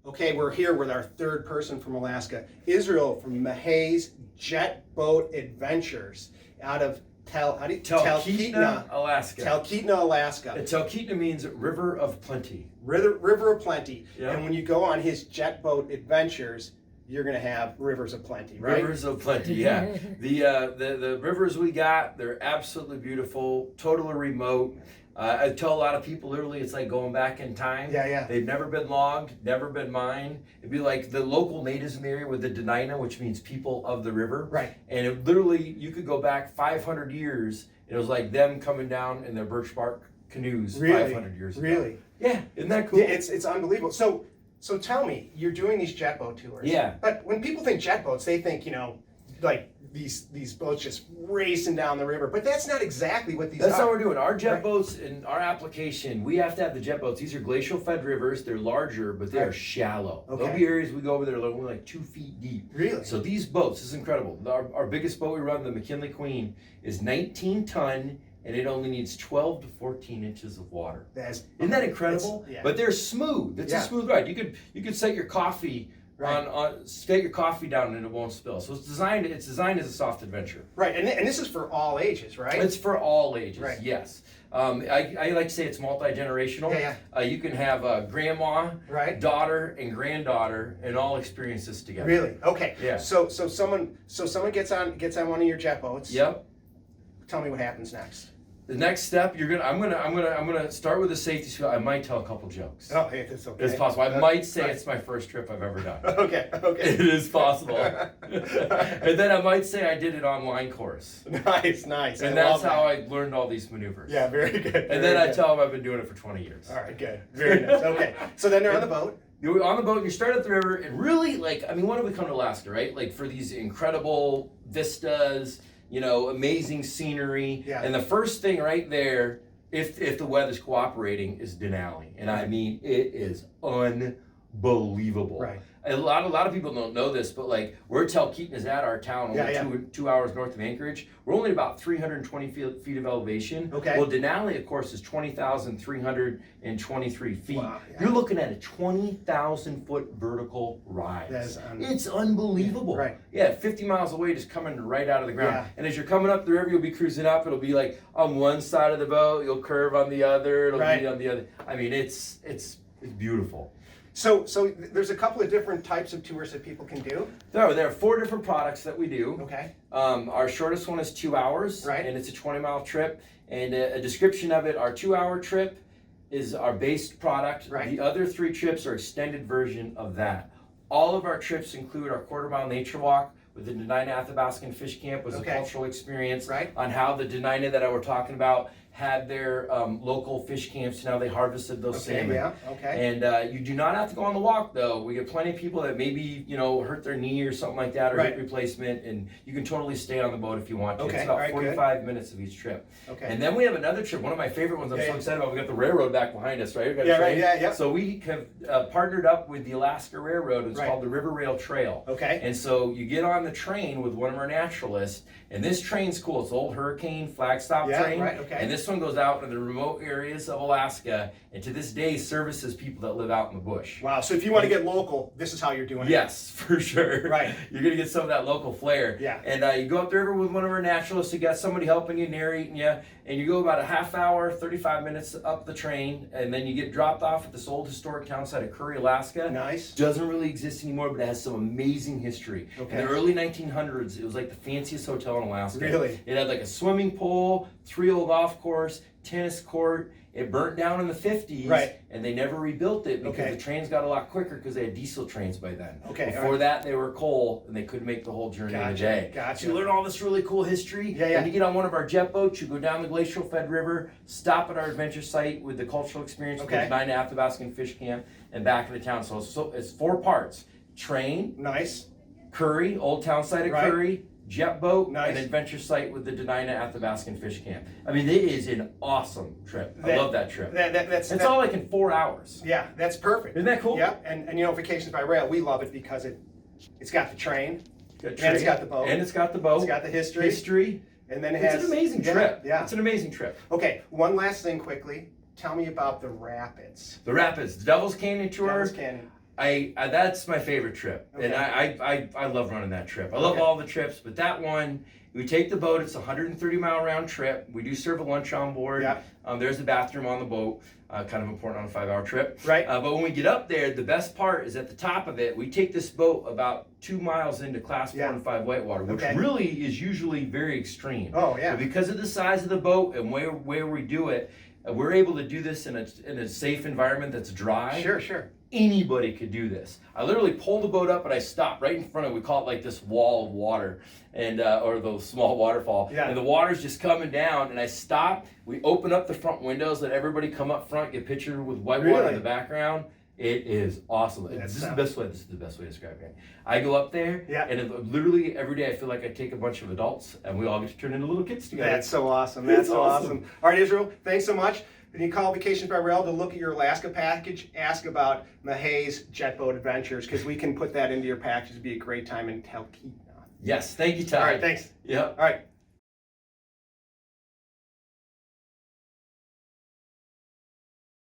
Okay, we're here with our third person from Alaska, Israel from Mahay's Jetboat Adventures out of Talkeetna, Alaska. Talkeetna, Alaska. And Talkeetna means river of plenty. River of plenty. Yeah. And when you go on his Jetboat Adventures, you're going to have rivers of plenty, right? Rivers of plenty, yeah. The rivers we got, they're absolutely beautiful, totally remote. I tell a lot of people literally it's like going back in time. Yeah. They've never been logged, never been mined. It'd be like the local natives in the area with the Dena'ina, which means people of the river. Right. And it literally, you could go back 500 years. It was like them coming down in their birch bark canoes 500 years ago. Really? Yeah, isn't that cool? Yeah, it's unbelievable. So tell me, you're doing these jet boat tours. Yeah. But when people think jet boats, they think, like these boats just racing down the river. But that's not exactly what these That's are. how we're doing. Our jet boats in our application, we have to have the jet boats. These are glacial fed rivers. They're larger, but they are shallow. Okay. There'll be areas we go over there that are only like 2 feet deep. Really? So these boats, this is incredible. Our biggest boat we run, the McKinley Queen, is 19 ton, and it only needs 12 to 14 inches of water. Isn't that incredible? Yeah. But they're smooth. It's a smooth ride. You could set your coffee set your coffee down and it won't spill. So it's designed as a soft adventure. Right, and this is for all ages, right? It's for all ages. Right. Yes. I like to say it's multi-generational. Yeah. You can have grandma, daughter, and granddaughter, and all experience this together. Really? Okay. Yeah. So someone gets on one of your jet boats. Yep. Tell me what happens next. The next step, I'm gonna start with the safety suit. I might tell a couple jokes. Oh, hey, that's okay. It's possible. I might say it's my first trip I've ever done. Okay. It is possible. And then I might say I did an online course. Nice. And that's how I learned all these maneuvers. Yeah, very good. And then I tell them I've been doing it for 20 years. All right, good. Very nice. Okay. So then they're on the boat. You're on the boat, you start at the river, and really, why do we come to Alaska, right? Like for these incredible vistas, amazing scenery. Yeah. And the first thing right there, if the weather's cooperating, is Denali. And I mean, it is unbelievable. Right. A lot of people don't know this, but where Talkeetna is at, our town, only 2 hours north of Anchorage, we're only about 320 feet of elevation. Okay. Well, Denali, of course, is 20,323 feet. Wow, yeah. You're looking at a 20,000-foot vertical rise. It's unbelievable. Right. Yeah, 50 miles away, just coming right out of the ground. Yeah. And as you're coming up the river, you'll be cruising up. It'll be like on one side of the boat, you'll curve on the other. It'll be on the other. I mean, it's beautiful. So there's a couple of different types of tours that people can do. There are 4 different products that we do. Okay. Our shortest one is 2 hours, right? And it's a 20-mile trip. And a description of it: our 2-hour trip is our base product. Right. The other 3 trips are extended version of that. All of our trips include our quarter-mile nature walk with the Dena'ina Athabascan Fish Camp, was a cultural experience on how the Dena'ina that I were talking about had their local fish camps and how they harvested those salmon. Yeah, okay. And you do not have to go on the walk, though. We get plenty of people that maybe, hurt their knee or something like that, or hip replacement, and you can totally stay on the boat if you want to. Okay. It's about 45 minutes of each trip. Okay. And then we have another trip, one of my favorite ones I'm so excited about. We got the railroad back behind us, right? We got Yeah. So we have partnered up with the Alaska Railroad. It's called the River Rail Trail. Okay. And so you get on the train with one of our naturalists, and this train's cool. It's an old Hurricane Flagstop train. Right, okay. And this one goes out in the remote areas of Alaska, and to this day services people that live out in the bush. Wow. So if you want to get local, this is how you're doing it. Yes, for sure. Right. You're going to get some of that local flair. Yeah. And you go up the river with one of our naturalists. You got somebody helping you, narrating you, and you go about a half hour, 35 minutes up the train, and then you get dropped off at this old historic town site of Curry, Alaska. Nice. Doesn't really exist anymore, but it has some amazing history. Okay. In the early 1900s, it was like the fanciest hotel in Alaska. Really? It had like a swimming pool, 3-hole golf course, tennis court. It burnt down in the 50s, and they never rebuilt it because the trains got a lot quicker because they had diesel trains by then. Okay. Before that, they were coal, and they couldn't make the whole journey in a day. Gotcha. So you learn all this really cool history. Yeah. And you get on one of our jet boats, you go down the glacial-fed river, stop at our adventure site with the cultural experience with the Dena'ina Athabascan Fish Camp, and back into town. So it's 4 parts: train, nice, Curry, old town site of Curry, jet boat, nice, and adventure site with the Dena'ina Athabascan Fish Camp. I mean, it is an awesome trip. I love that trip. That's all like in 4 hours. Yeah, that's perfect. Isn't that cool? Yeah, and vacations by rail, we love it because it's got the train, and it's got the boat, and it's got the boat, it's got the history, and then it has. It's an amazing trip. Yeah, it's an amazing trip. Okay, one last thing quickly. Tell me about the rapids. The rapids, the Devil's Canyon Tour. Devil's Canyon. That's my favorite trip, Okay. and I love running that trip. I love Okay. all the trips, but that one, we take the boat. It's a 130-mile round trip. We do serve a lunch on board. Yeah. There's a bathroom on the boat. Kind of important on a 5-hour trip. Right. But when we get up there, the best part is at the top of it. We take this boat about 2 miles into Class 4 and 5 whitewater, which Okay. really is usually very extreme. Oh yeah. But because of the size of the boat and where we do it, we're able to do this in a safe environment that's dry. Sure. Anybody could do this. I literally pull the boat up and I stop right in front of, we call it like this wall of water, and or the small waterfall. Yeah. And the water's just coming down, and I stop. We open up the front windows, let everybody come up front, get pictured with whitewater Really? in the background. It is awesome. This is the best way to describe it. I go up there, Yeah. and literally every day I feel like I take a bunch of adults, and we all get to turn into little kids together. That's so awesome. That's It's so awesome. awesome. All right, Israel, thanks so much. When you call Vacations by Rail to look at your Alaska package, ask about Mahay's Jetboat Adventures, because we can put that into your package. It'd be a great time in Talkeetna. Yes, thank you, Ty. All right, thanks. Yep. All right.